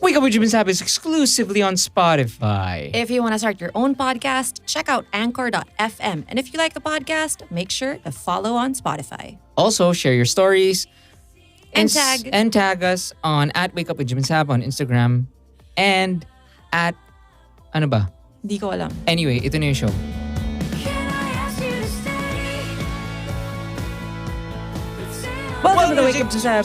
Wake Up with Jim and Saab is exclusively on Spotify. If you want to start your own podcast, check out anchor.fm. And if you like the podcast, make sure to follow on Spotify. Also, share your stories And tag us on at Wake Up with Jim and Saab on Instagram and at ano ba? Di ko alam. Anyway, ito na yung show. Welcome to Wake Up to Saab.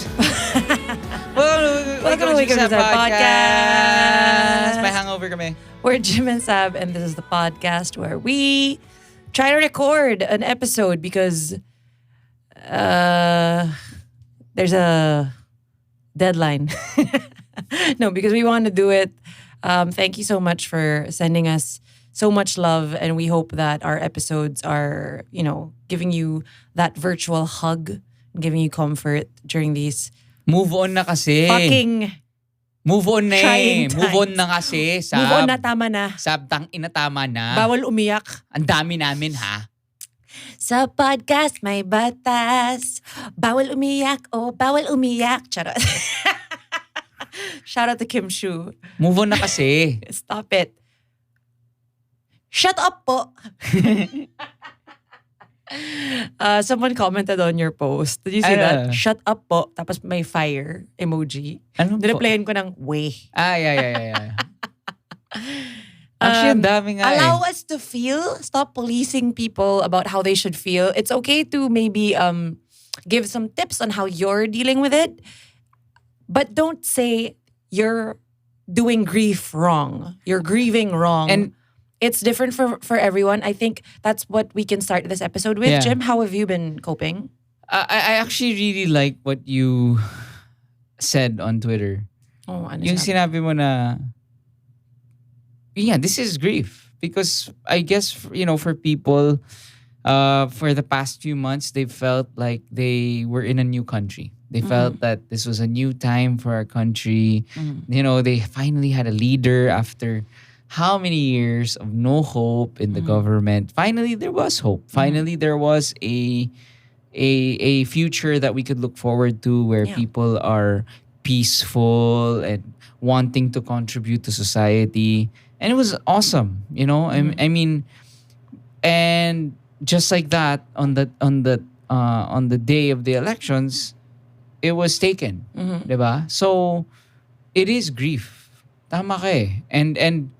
Welcome to Wake Up with Saab podcast. May hangover kami. We're Jim and Sab, and this is the podcast where we try to record an episode because there's a deadline. No, because we want to do it. Thank you so much for sending us so much love, and we hope that our episodes are, giving you that virtual hug, giving you comfort during these Move on na kasi. fucking Move on na trying eh. Move on times. na kasi. Sab. move on na, tama na. Sab, tang-ina, tama na. Bawal umiyak. Ang dami namin ha. Sa podcast may batas. Bawal umiyak. Oh, bawal umiyak. Charot. Shout out to Kim Shu. Move on na kasi. Stop it. Shut up po. Someone commented on your post. Did you see that? Shut up po. Tapos may fire emoji. Ano po? Nireplyan ko ng way. Yeah. Actually, ang dami nga Allow us to feel. Stop policing people about how they should feel. It's okay to maybe give some tips on how you're dealing with it. But don't say you're doing grief wrong. You're grieving wrong. And it's different for everyone. I think that's what we can start this episode with. Yeah. Jim, how have you been coping? I actually really like what you said on Twitter. Oh, ano Yung siya? sinabi mo na, yeah, this is grief. Because I guess, for people, for the past few months, they felt like they were in a new country. They felt that this was a new time for our country. They finally had a leader after how many years of no hope in the government. Finally, there was hope. Finally, there was a future that we could look forward to where people are peaceful and wanting to contribute to society. And it was awesome, I mean, and just like that, on the day of the elections, it was taken, diba? So it is grief. Tama ka eh. And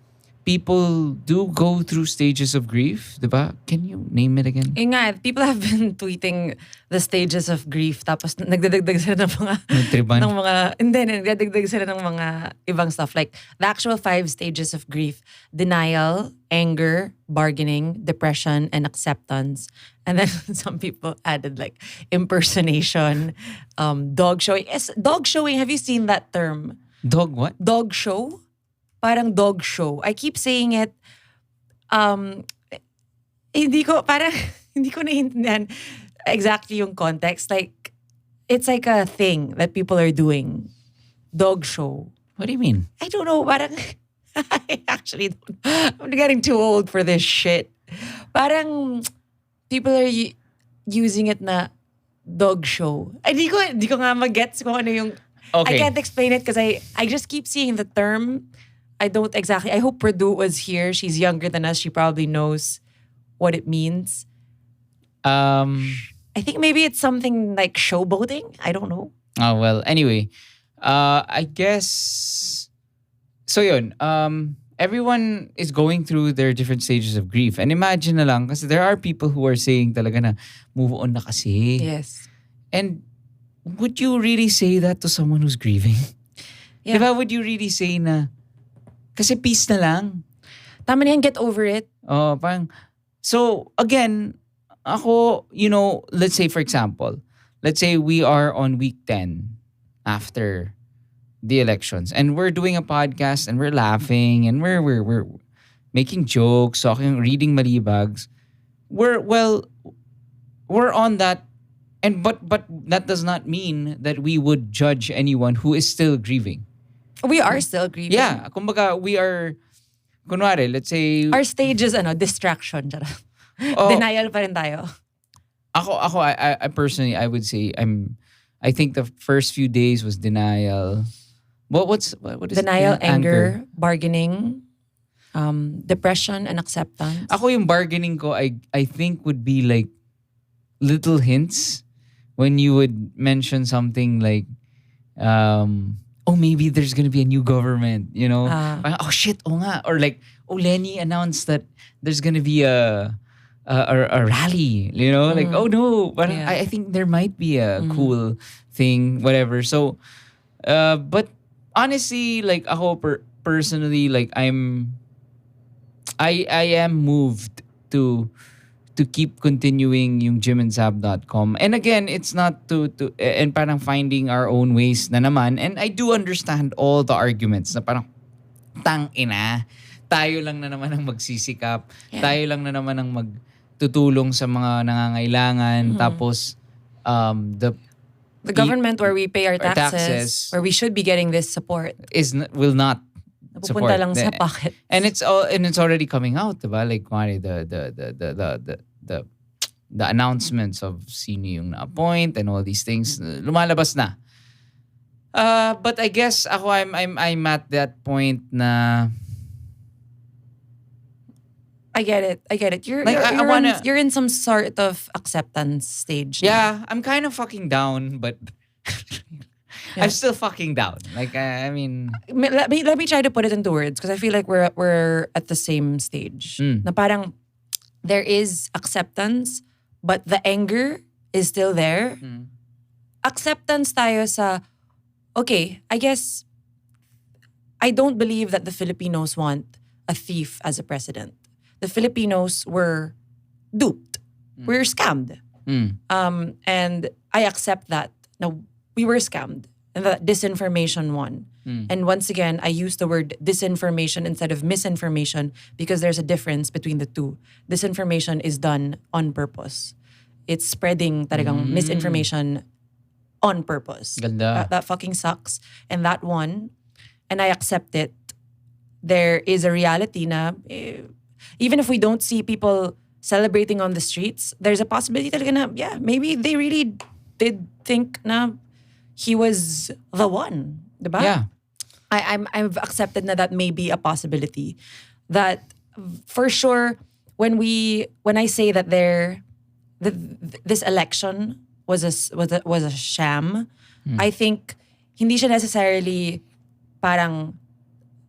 people do go through stages of grief, diba? Can you name it again? Yun nga, people have been tweeting the stages of grief tapos nagdadagdag sila ng mga Nagtriban. nagdadagdag sila ng mga ibang stuff like the actual 5 stages of grief: denial, anger, bargaining, depression, and acceptance. And then some people added like impersonation, dog showing. Dog showing, have you seen that term? Dog what? Dog show? Parang dog show. I keep saying it. Hindi ko naiintindihan exactly yung context. Like, it's like a thing that people are doing. Dog show. What do you mean? I don't know. Parang, I actually don't. I'm getting too old for this shit. Parang, people are using it na dog show. Hindi ko nga mag-gets kung ano yung... Okay. I can't explain it because I just keep seeing the term. I don't exactly. I hope Purdue was here. She's younger than us. She probably knows what it means. I think maybe it's something like showboating. I don't know. Oh, well, anyway. I guess... So yun, everyone is going through their different stages of grief. And imagine na lang, kasi there are people who are saying talaga na, move on na kasi. Yes. And would you really say that to someone who's grieving? Yeah. Diba, would you really say na, kasi peace na lang. Tama na yan, get over it. Oh, parang, so again, ako, let's say for example, let's say we are on week 10 after the elections and we're doing a podcast and we're laughing and we're making jokes, talking, reading malibags. We're on that, and but that does not mean that we would judge anyone who is still grieving. We are still grieving. Yeah, kumbaga we are, kunwari, let's say Our stage is distraction. Charot. Oh. Denial pa rin tayo. I personally, I would say I think the first few days was denial. what is Denial, anchor? anger, bargaining, depression, and acceptance. Ako yung bargaining ko, I think would be like little hints when you would mention something like, oh, maybe there's gonna be a new government, you know? Ah. Parang, oh shit, oh nga. Or like, oh, Lenny announced that there's gonna be a rally, you know? Like, oh no, parang, Yeah. I think there might be a cool thing, whatever. So, but honestly, like ako personally, like I am moved to keep continuing yung gymandsab.com. And again, it's not to and parang finding our own ways na naman. And I do understand all the arguments na parang tang ina. Tayo lang na naman ang magsisikap. Yeah. Tayo lang na naman ang magtutulong sa mga nangangailangan. Tapos The government where we pay our Our taxes, taxes. where we should be getting this support, will not support. napupunta lang sa pocket. And it's already coming out, diba? Like kunwari, the announcements of sino yung na-appoint and all these things lumalabas na. But I guess ako I'm at that point na I get it. Like, I wanna- You're in some sort of acceptance stage. yeah, I'm kind of fucking down, but I'm still fucking down. Like I mean, Let me try to put it into words because I feel like we're at the same stage. Na parang there is acceptance, but the anger is still there. Acceptance tayo sa, okay, I guess I don't believe that the Filipinos want a thief as a president. The Filipinos were duped. We were scammed. And I accept that. Now, we were scammed. And that disinformation won. And once again, I use the word disinformation instead of misinformation because there's a difference between the two. Disinformation is done on purpose. It's spreading talagang misinformation on purpose. Ganda. That fucking sucks. And that won. And I accept it. There is a reality na even if we don't see people celebrating on the streets, there's a possibility talaga na, yeah, maybe they really did think na he was the one. Diba? yeah. I've accepted na that may be a possibility. That for sure, when I say that this election was a sham, I think hindi siya necessarily parang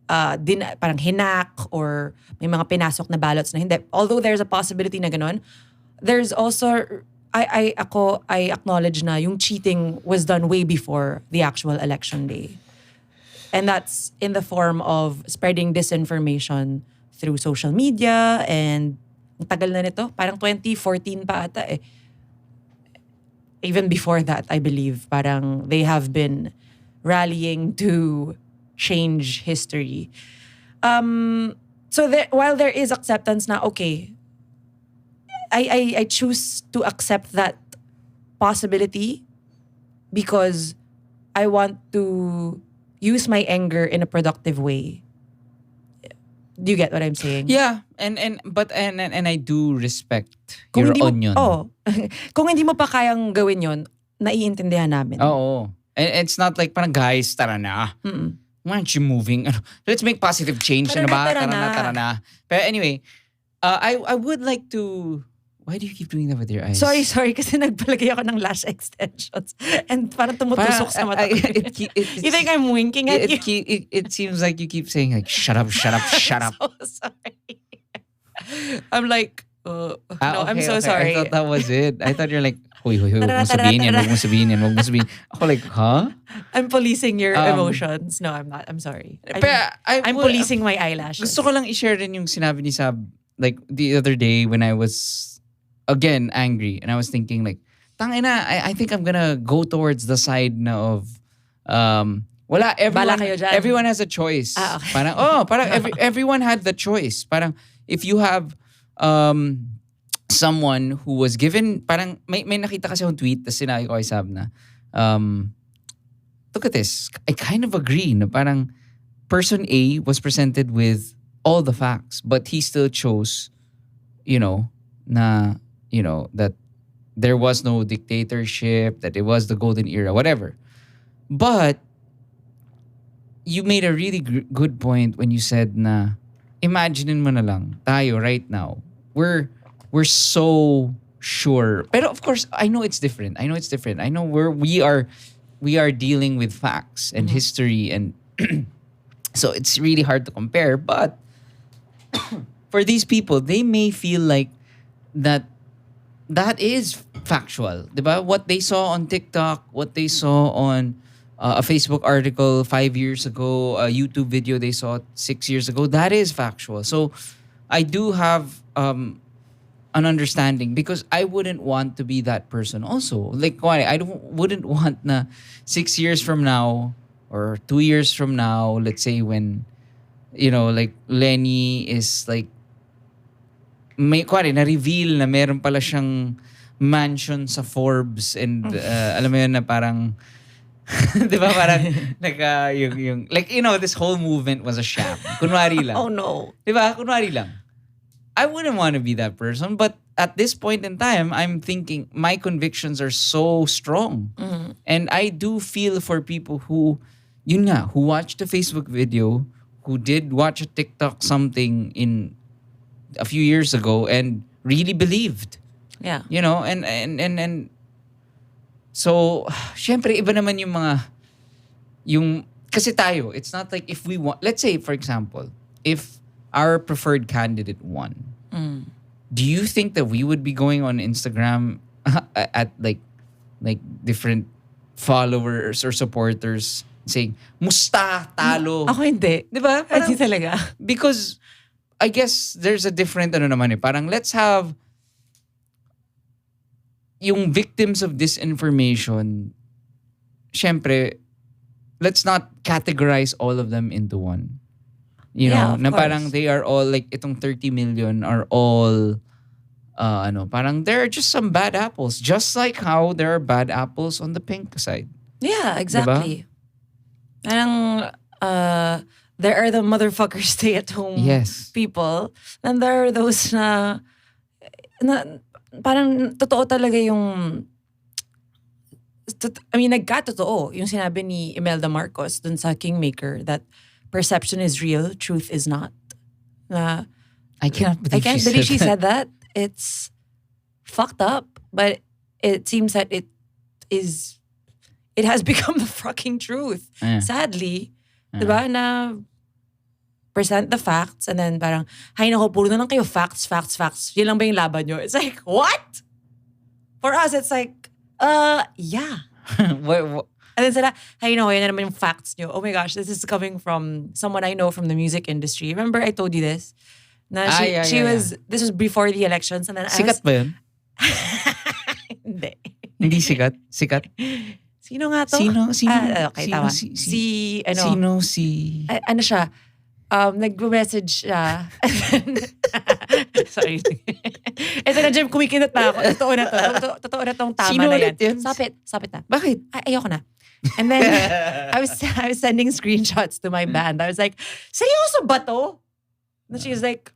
parang hinak or may mga pinasok na ballots na hindi. Although there's a possibility na ganun, there's also I acknowledge na yung cheating was done way before the actual election day. And that's in the form of spreading disinformation through social media and ang tagal na nito, parang 2014 pa ata eh. Even before that, I believe, parang they have been rallying to change history. So while there is acceptance na, okay, I choose to accept that possibility because I want to use my anger in a productive way. Do you get what I'm saying? Yeah, and I do respect Kung your hindi mo, onion. Oh, kung hindi mo pa kayang gawin yon, naiintindihan namin. Oo. And it's not like parang guys, tara na. Why aren't you moving? Let's make positive change Tara na ba? na. Tara na. But anyway, I would like to. Why do you keep doing that with your eyes? Sorry, kasi nagpalagay ako ng lash extensions and parang tumutusok sa mata ko. You think I'm winking at you? It seems like you keep saying like, shut up. So sorry. I'm like, no, I'm so sorry. I thought that was it. I thought you're like, huy, wag mo sabihin yan, wag mo sabihin. Ako like, huh? I'm policing your emotions. No, I'm not. I'm sorry. I'm policing my eyelashes. Gusto ko lang i-share din yung sinabi ni Saab like the other day when I was again angry and I was thinking like, tangina, I think I'm gonna go towards the side na of wala, everyone has a choice. Okay. Parang everyone had the choice. Parang if you have someone who was given, parang may nakita kasi akong tweet tas sinabi ko kay Sab na look at this, I kind of agree na parang person A was presented with all the facts but he still chose that there was no dictatorship, that it was the golden era, whatever. But you made a really good point when you said na imagine mo na lang tayo right now. We're so sure. Pero of course, I know it's different. I know we are dealing with facts and history, and so it's really hard to compare, but for these people, they may feel like that that is factual, diba? What they saw on TikTok, what they saw on a Facebook article 5 years ago, a YouTube video they saw 6 years ago, that is factual. So I do have an understanding because I wouldn't want to be that person also. Like, why? Wouldn't want na 6 years from now or 2 years from now, let's say when, like Lenny is like, na-reveal na meron pala siyang mansion sa Forbes, and alam mo yun na parang, di ba parang, like, this whole movement was a sham. Kunwari lang. Oh no. Di ba? Kunwari lang. I wouldn't want to be that person, but at this point in time, I'm thinking my convictions are so strong. And I do feel for people who, who watched a Facebook video, who did watch a TikTok something in a few years ago and really believed. Yeah. And so, syempre, iba naman kasi tayo, it's not like if we want, let's say, for example, if our preferred candidate won, do you think that we would be going on Instagram at like different followers or supporters saying, musta, talo? Ako hindi. Di ba? Hindi talaga. Because I guess there's a different parang let's have yung victims of disinformation, syempre, let's not categorize all of them into one. Na parang they are all like itong 30 million are all parang there are just some bad apples, just like how there are bad apples on the pink side. Yeah, exactly. Diba? Parang there are the motherfuckers stay-at-home people, and there are those na parang totoo talaga yung nagkatotoo yung sinabi ni Imelda Marcos dun sa Kingmaker that perception is real, truth is not. I can't believe she said that. It's fucked up, but it seems that it has become the fucking truth. Sadly. Diba? Na present the facts and then parang, hay nako, puro na lang kayo facts. Yun lang ba yung laban nyo? It's like, what? For us, it's like, yeah. what? And then sila, hay nako, yun na naman yung facts nyo. Oh my gosh, this is coming from someone I know from the music industry. Remember I told you this? Na she was, this was before the elections. And then sikat ba yun? Hindi. Hindi sikat? Sikat? Sino nga to? Sino? Okay, tama. Sino si... Ano siya? Nag-message siya. Sorry. Ito na, Jem, kumikinot na ako. Totoo na tong tama sino na yan. Yun? Sapit na. Bakit? Ayoko na. And then, I was sending screenshots to my band. I was like, seryoso ba to? And she was like,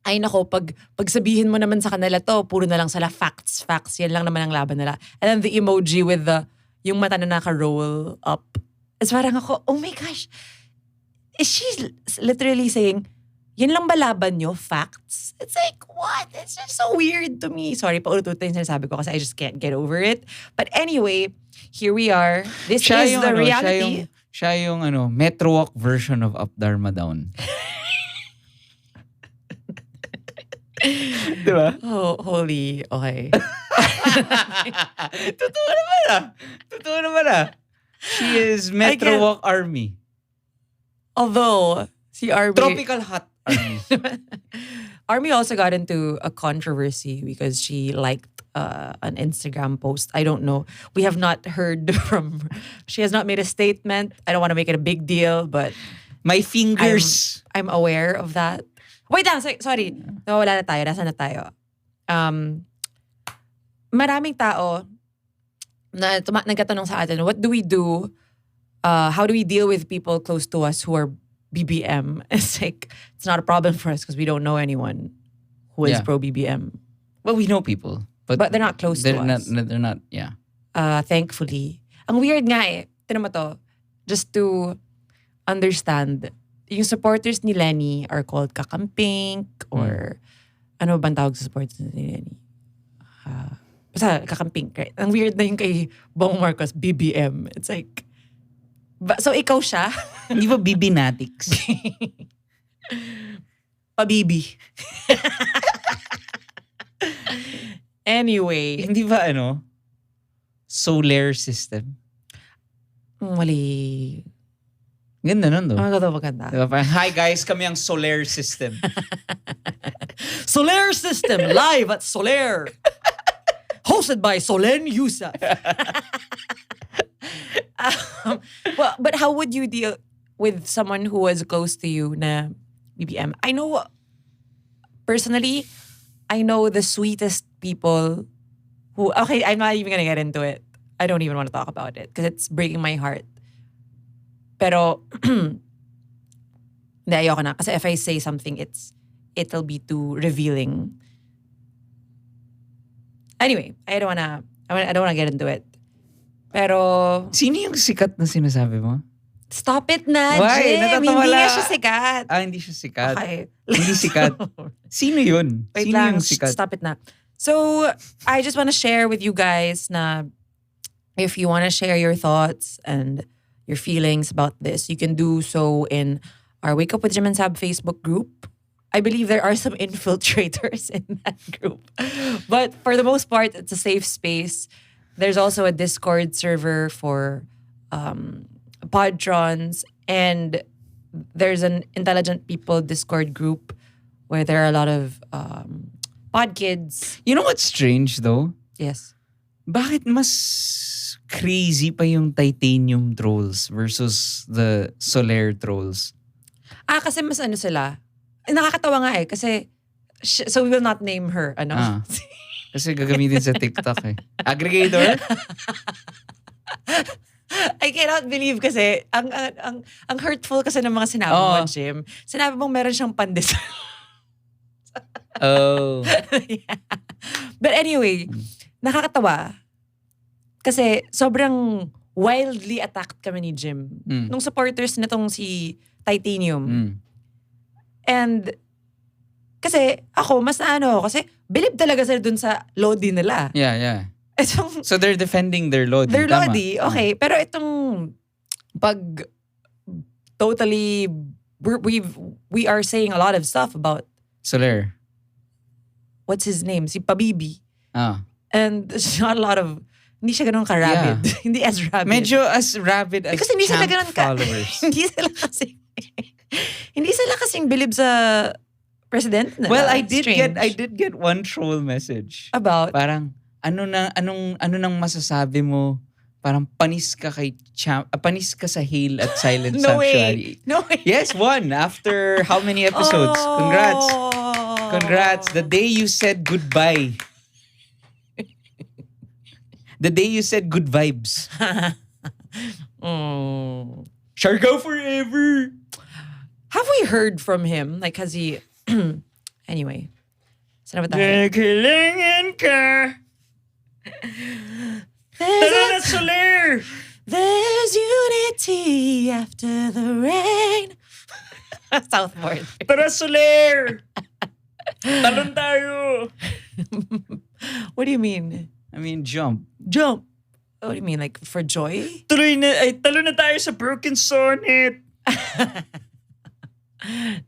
ay nako, pag sabihin mo naman sa kanila to, puro na lang sila facts. Yan lang naman ang laban nila. And then the emoji with yung mata na naka-roll up. It's parang ako, oh my gosh. Is she literally saying, yun lang ba laban nyo? Facts? It's like, what? It's just so weird to me. Sorry, paulit-ulit yung sinasabi ko kasi I just can't get over it. But anyway, here we are. This is the reality. Siya yung Metro Walk version of Up Dharma Down. Diba? Oh, holy. Okay. Totoo naman ah. She is Metro Walk Army. Although, si Army... Tropical Hot Army. Army also got into a controversy because she liked an Instagram post. I don't know. We have not heard from... She has not made a statement. I don't want to make it a big deal, but... My fingers. I'm aware of that. Wait lang, sorry. Nawala na tayo. Nasaan na tayo? Maraming tao na nagkatanong sa atin, what do we do? How do we deal with people close to us who are BBM? It's like, it's not a problem for us because we don't know anyone who is pro-BBM. Well, we know people. But they're not close to us. They're not, yeah. Thankfully. Ang weird nga eh. Tinan mo to. Just to understand. Yung supporters ni Lenny are called kakampink or ano bang tawag sa supporters ni Lenny? Basta kakampink, right? Ang weird na yung kay Bong Marcos, BBM. It's like, so ikaw siya? Hindi ba bibinatics? Pabibi. Anyway. Hindi ba solar system? Mali. Ganda nun, though. Maganda. Diba? Parang, hi guys, kami ang solar system. Solar System, live at Soler. Hosted by Solen Yusuf. Well, but how would you deal with someone who was close to you na BBM? I know, personally, I know the sweetest people who, okay, I'm not even gonna get into it. I don't even want to talk about it because it's breaking my heart. Pero, hindi, ayoko na. Kasi if I say something, it'll be too revealing. Anyway, I don't wanna get into it. Pero, Sino yung sikat na sinasabi mo? stop it na, Why? Jim. Natatawa Hindi lang. nga siya sikat. Hindi siya sikat. Okay. Hindi sikat. Sino yun? Wait Sino lang, yung sikat? stop it na. So, I just want to share with you guys na if you want to share your thoughts and your feelings about this, you can do so in our Wake Up with Jim and Sab Facebook group. I believe there are some infiltrators in that group. But for the most part, it's a safe space. There's also a Discord server for Podtrons, and there's an Intelligent People Discord group where there are a lot of podkids. You know what's strange though? Yes. Bakit mas crazy pa yung titanium trolls versus the solar trolls? Kasi mas ano sila. Nakakatawa nga kasi, so we will not name her, Kasi gagamitin sa TikTok eh. Aggregator? I cannot believe kasi, ang hurtful kasi ng mga sinabi mo, Jim. Sinabi mong meron siyang pandesal. Oh. Yeah. But anyway, nakakatawa. Kasi sobrang wildly attacked kami ni Jim. Nung supporters nitong si Titanium. And kasi ako, mas kasi bilib talaga sila dun sa Lodi nila. Yeah. So they're defending their Lodi. Their tama. Lodi, okay. Pero itong pag totally, we are saying a lot of stuff about Solar. what's his name? Si Pabibi. And there's not a lot of, hindi siya ganun ka-rabid. Yeah. Hindi as rabid. Medyo as rabid as Because hindi sila champ ganun followers. hindi sila kasing bilib sa president nila. Well, I Strange. did get one troll message. About? Parang ano nang masasabi mo? Parang panis ka panis ka sa Hail at Silent No Sanctuary. way. No way. Yes, one after how many episodes? Congrats. Congrats. The day you said goodbye. The day you said good vibes. Shargo forever. Have we heard from him? Like, has he... Anyway. Saan na ba tayo? Kailangan ka. Tara na, Soler! There's unity after the rain. Southboard. Tara, Soler! Talon tayo! What do you mean? I mean, jump. Jump. What do you mean? Like, for joy? Talon na tayo sa Broken Sonnet.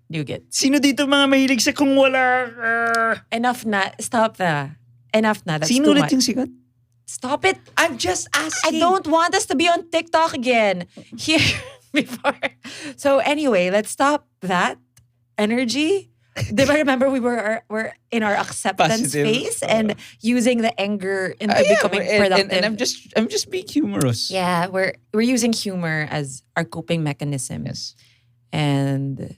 You get. Sino dito mga mahilig sa kung wala ka? Enough na. Stop na. Enough na. That's Sino too ulit much. yung sikat? Stop it. I'm just asking. I don't want us to be on TikTok again. Here before. So anyway, let's stop that energy. Diba remember we're in our acceptance Positive. phase and using the anger into becoming productive. And I'm just being humorous. Yeah, we're using humor as our coping mechanism. Yes. And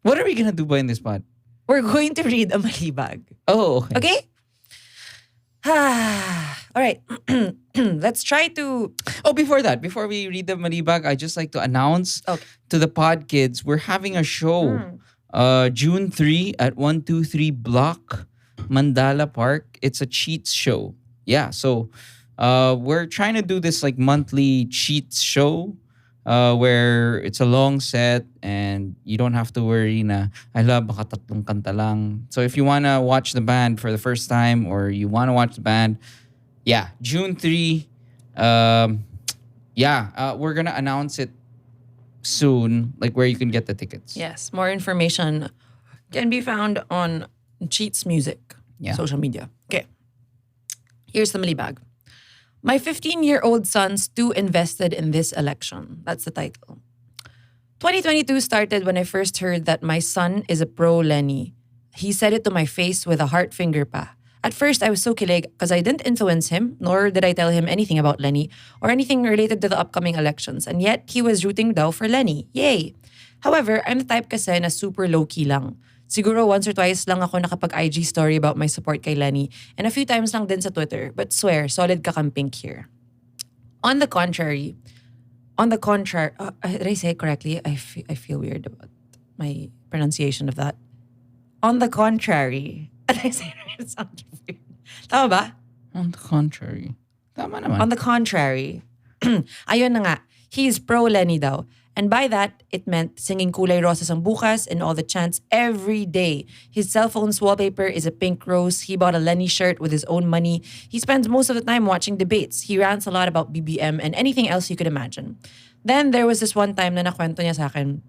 What are we gonna do by in this pod? we're going to read a malibag. Oh, okay. Okay? All right. Let's try to... Oh, before we read the malibag, I'd just like to announce to the pod kids, we're having a show June 3 at 123 Block, Mandala Park. It's a cheats show. Yeah, so we're trying to do this like monthly cheats show. where it's a long set and you don't have to worry na, I love baka tatlong kanta lang. So if you wanna watch the band for the first time or you wanna watch the band, yeah, June 3, um, yeah, we're gonna announce it soon, like where you can get the tickets. Yes, more information can be found on Cheats Music, Yeah. social media. Okay, here's the malibag. My 15-year-old son's too invested in this election. That's the title. 2022 started when I first heard that my son is a pro Lenny. He said it to my face with a heart finger pa. At first, I was so kilig because I didn't influence him, nor did I tell him anything about Lenny or anything related to the upcoming elections. And yet, he was rooting daw for Lenny. Yay! However, I'm the type kasi na super low-key lang. Siguro once or twice lang ako nakapag-IG story about my support kay Lenny and a few times lang din sa Twitter. But swear, solid kakamping here. On the contrary, did I say it correctly? I feel weird about my pronunciation of that. On the contrary, did I say it sounds weird? Tama ba? On the contrary. Tama naman. On the contrary, ayun na nga, he's pro Lenny daw. And by that, it meant singing Kulay Rosas ang bukas and all the chants every day. His cell phone's wallpaper is a pink rose. He bought a Lenny shirt with his own money. He spends most of the time watching debates. He rants a lot about BBM and anything else you could imagine. Then there was this one time na nakwento niya sa akin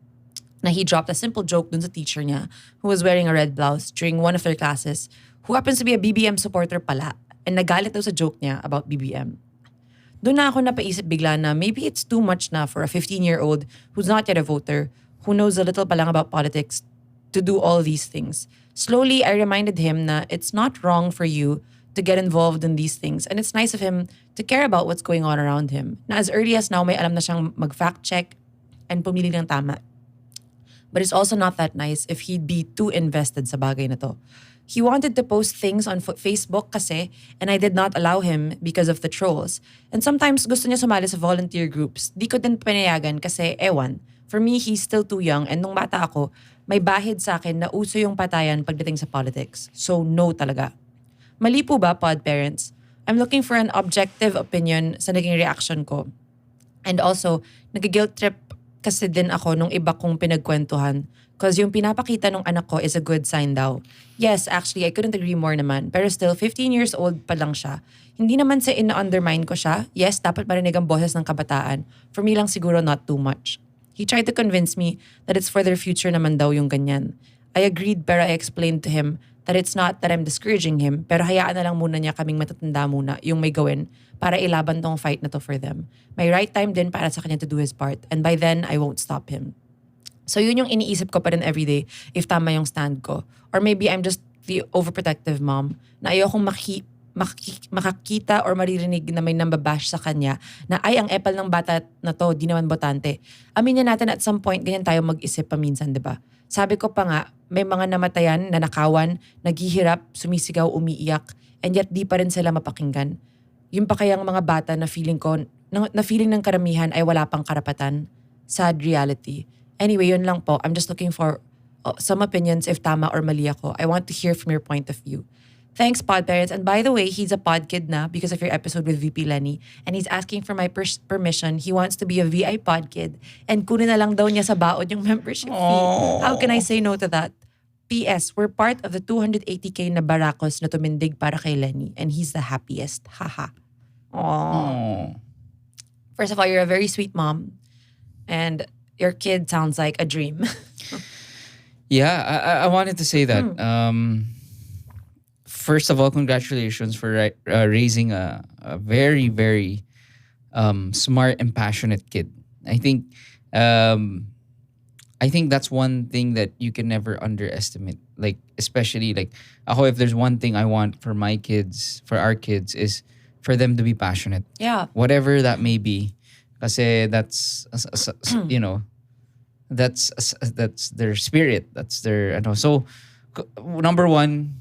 na he dropped a simple joke dun sa teacher niya who was wearing a red blouse during one of their classes who happens to be a BBM supporter pala and nagalit daw sa joke niya about BBM. Doon na ako napaisip bigla na maybe it's too much na for a 15-year-old who's not yet a voter, who knows a little pa lang about politics, to do all these things. Slowly, I reminded him na it's not wrong for you to get involved in these things and it's nice of him to care about what's going on around him. Na as early as now, may alam na siyang mag-fact check and pumili ng tama. But it's also not that nice if he'd be too invested sa bagay na to. He wanted to post things on Facebook kasi and I did not allow him because of the trolls. And sometimes gusto niya sumali sa volunteer groups. Di ko din pinayagan kasi ewan. For me, he's still too young and nung bata ako, may bahid sa akin na uso yung patayan pagdating sa politics. So no talaga. Mali po ba, pod parents? I'm looking for an objective opinion sa naging reaction ko. And also, nag-guilt trip kasi din ako nung iba kong pinagkwentuhan. Because yung pinapakita ng anak ko is a good sign daw. Yes, actually, I couldn't agree more naman. Pero still, 15 years old pa lang siya. Hindi naman sa ina-undermine ko siya. Yes, dapat marinig ang boses ng kabataan. For me lang siguro not too much. He tried to convince me that it's for their future naman daw yung ganyan. I agreed pero I explained to him that it's not that I'm discouraging him, pero hayaan na lang muna niya kaming matatanda muna yung may gawin para ilaban tong fight na to for them. May right time din para sa kanya to do his part. And by then, I won't stop him. So yun yung iniisip ko pa rin everyday if tama yung stand ko. Or maybe I'm just the overprotective mom na ayokong makakita or maririnig na may nambabash sa kanya na ay ang epal ng bata na to, di naman botante. Aminin natin at some point, ganyan tayo mag-isip paminsan, di ba? Sabi ko pa nga, may mga namatayan, nanakawan, naghihirap, sumisigaw, umiiyak, and yet di pa rin sila mapakinggan. Yung pa kayang mga bata na feeling ko, na feeling ng karamihan ay wala pang karapatan. Sad reality. Anyway, yun lang po. I'm just looking for some opinions if tama or mali ako. I want to hear from your point of view. Thanks, pod parents. And by the way, he's a podkid na because of your episode with VP Lenny. And he's asking for my permission. He wants to be a VI podkid. And kunin na lang daw niya sa baon yung membership fee. How can I say no to that? P.S. We're part of the 280K na barakos na tumindig para kay Lenny. And he's the happiest. Haha. Aww. First of all, you're a very sweet mom. And your kid sounds like a dream. Yeah, I wanted to say that. First of all, congratulations for raising a very, very smart and passionate kid. I think that's one thing that you can never underestimate. Like, especially like, ako, if there's one thing I want for my kids, for our kids, is for them to be passionate. Yeah. Whatever that may be. Kasi that's, you know, that's their spirit. That's their, ano. So, number one,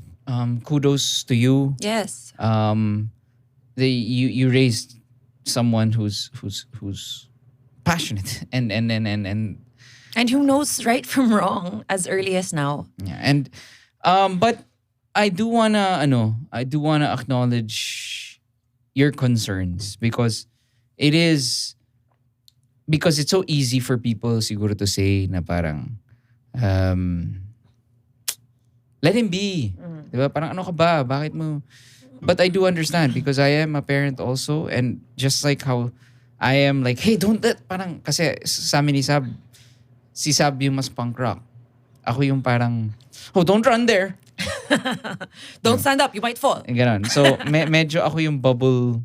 kudos to you. Yes. You raised someone who's passionate and who knows right from wrong as early as now. Yeah, and but I do wanna acknowledge your concerns because it is because it's so easy for people siguro to say na parang, um, let him be. Diba? Parang ano ka ba? Bakit mo? But I do understand because I am a parent also, and just like how I am like, hey, don't let, parang, kasi sa amin ni Sab, si Sab yung mas punk rock. Ako yung parang, oh, don't run there. Don't stand up, you might fall. Ganon. So, medyo ako yung bubble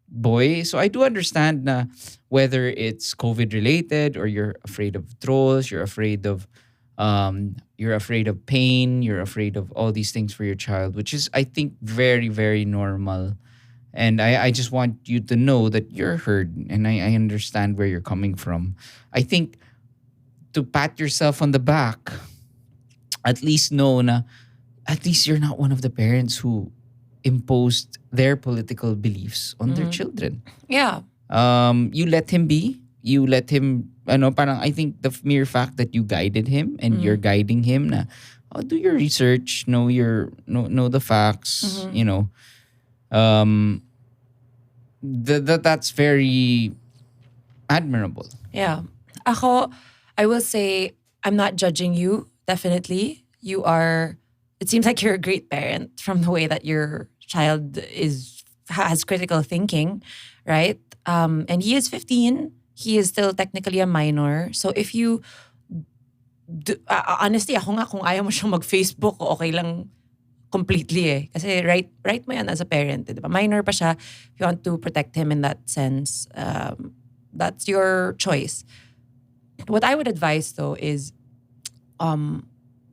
boy. So, I do understand na whether it's COVID related or you're afraid of trolls, you're afraid of pain, you're afraid of all these things for your child, which is, I think, very, very normal. And I just want you to know that you're heard and I understand where you're coming from. I think to pat yourself on the back, at least know na at least you're not one of the parents who imposed their political beliefs on their children. Yeah. You let him be. You let him, parang I think the mere fact that you guided him and you're guiding him na, do your research, know the facts, that's very admirable. Yeah. Ako, I will say, I'm not judging you, definitely. It seems like you're a great parent from the way that your child has critical thinking, right? And he is 15. He is still technically a minor. So if you, honestly, ako nga, kung ayaw mo siyang mag-Facebook, okay lang completely eh. Kasi right mo yan as a parent. Diba? Minor pa siya. If you want to protect him in that sense, that's your choice. What I would advise though is,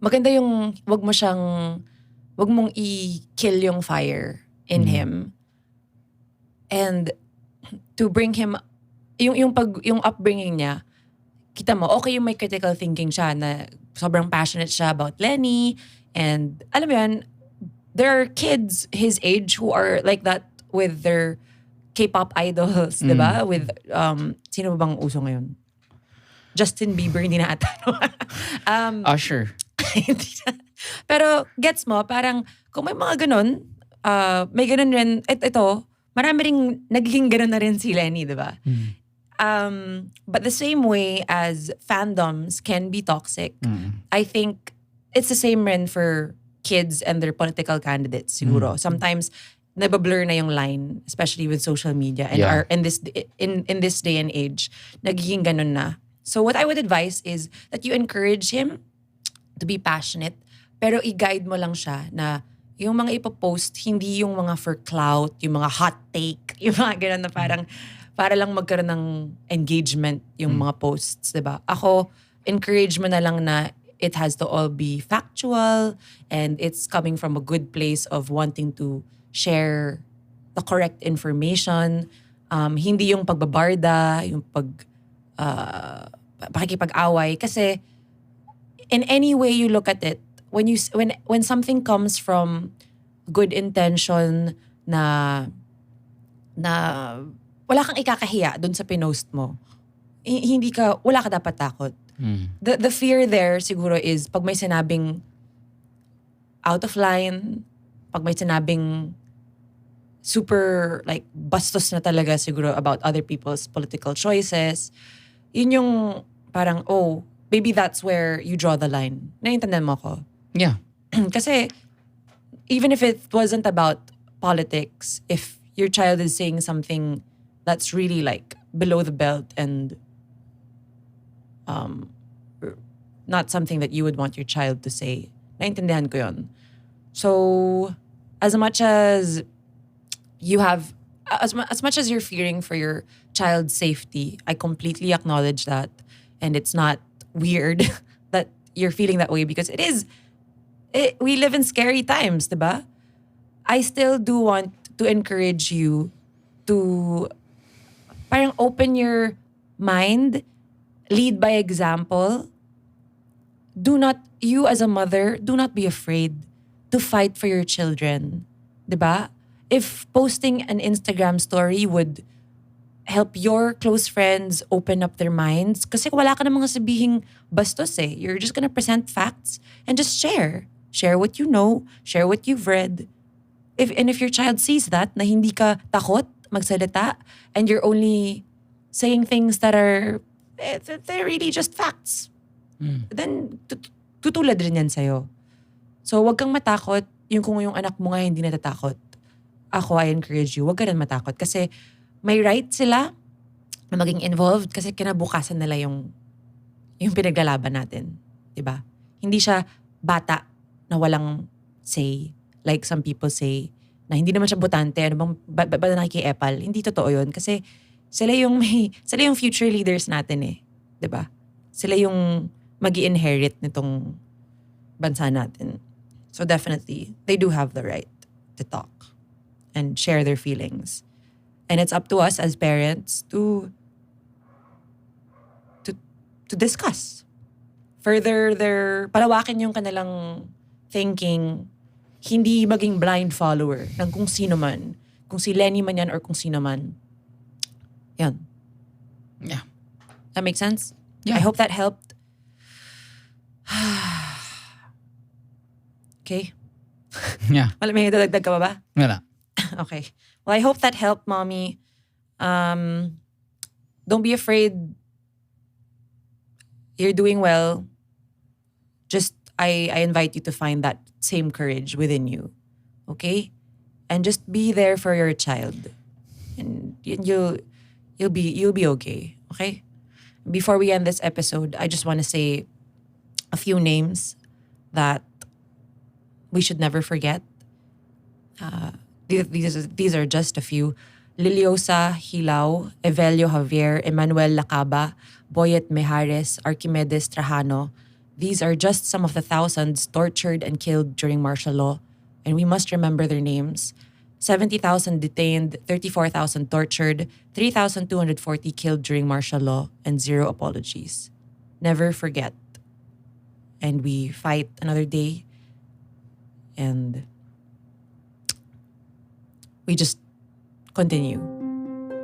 maganda yung wag mong i-kill yung fire in him. And to bring him, yung upbringing niya, kita mo, okay yung may critical thinking siya na sobrang passionate siya about Lenny. And alam mo yan, there are kids his age who are like that with their K-pop idols, diba? With, sino bang uso ngayon? Justin Bieber, hindi na ata. Usher. Pero gets mo, parang kung may mga ganun, may ganun rin, ito, marami ring nagiging ganun na rin si Lenny, di ba? But the same way as fandoms can be toxic, I think it's the same rin for kids and their political candidates, siguro. Sometimes, nabablur na yung line, especially with social media and in this day and age, nagiging ganun na. So what I would advise is that you encourage him to be passionate, pero i-guide mo lang siya na yung mga ipopost, hindi yung mga for clout, yung mga hot take, yung mga ganun na parang para lang magkaroon ng engagement yung mga posts, diba? Ako, encourage mo na lang na it has to all be factual and it's coming from a good place of wanting to share the correct information. Hindi yung pagbabarda, yung pakikipag-away. Kasi in any way you look at it, when something comes from good intention na wala kang ikakahiya dun sa pinost mo, wala ka dapat takot. The fear there siguro is pag may sinabing out of line, pag may sinabing super like bastos na talaga siguro about other people's political choices, yun yung parang, maybe that's where you draw the line. Naiintindihan mo ko? Yeah. Kasi even if it wasn't about politics, if your child is saying something that's really like below the belt and not something that you would want your child to say, naiintindihan ko yun. So as much as you have, as much as you're fearing for your child's safety, I completely acknowledge that. And it's not weird that you're feeling that way because we live in scary times, diba? I still do want to encourage you to parang open your mind, lead by example. You as a mother, do not be afraid to fight for your children. Diba? If posting an Instagram story would help your close friends open up their minds, kasi wala ka namang sabihing bastos eh. You're just gonna present facts and just share. Share what you know, share what you've read. If your child sees that, na hindi ka takot magsalita, and you're only saying things that are they're really just facts. Then, tutulad rin yan sa'yo. So, wag kang matakot. Kung yung anak mo nga hindi natatakot. Ako, I encourage you, wag ka rin matakot. Kasi may right sila na maging involved kasi kinabukasan nila yung pinaglalaban natin. Diba? Hindi siya bata na walang say. Like some people say, na hindi naman siya botante, ano bang, ba nakikiepal? Hindi totoo yun. Kasi sila yung future leaders natin eh. 'Di ba? Sila yung magi-inherit nitong bansa natin. So definitely, they do have the right to talk and share their feelings. And it's up to us as parents to discuss. Further palawakin yung kanilang thinking, hindi maging blind follower ng kung sino man. Kung si Lenny man yan or kung sino man. Yan. Yeah. That makes sense? Yeah. I hope that helped. Okay. Yeah. May dadagdag ka ba? Wala. Okay. Well, I hope that helped, Mommy. Don't be afraid. You're doing well. Just, I invite you to find that same courage within you. Okay? And just be there for your child. And you'll be okay. Okay? Before we end this episode, I just want to say a few names that we should never forget. These are just a few. Liliosa Hilao, Evelio Javier, Emmanuel Lacaba, Boyet Mejares, Archimedes Trajano. These are just some of the thousands tortured and killed during martial law, and we must remember their names. 70,000 detained, 34,000 tortured, 3,240 killed during martial law, and 0 apologies. Never forget. And we fight another day, and we just continue.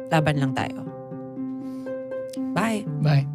Laban lang tayo. Bye. Bye.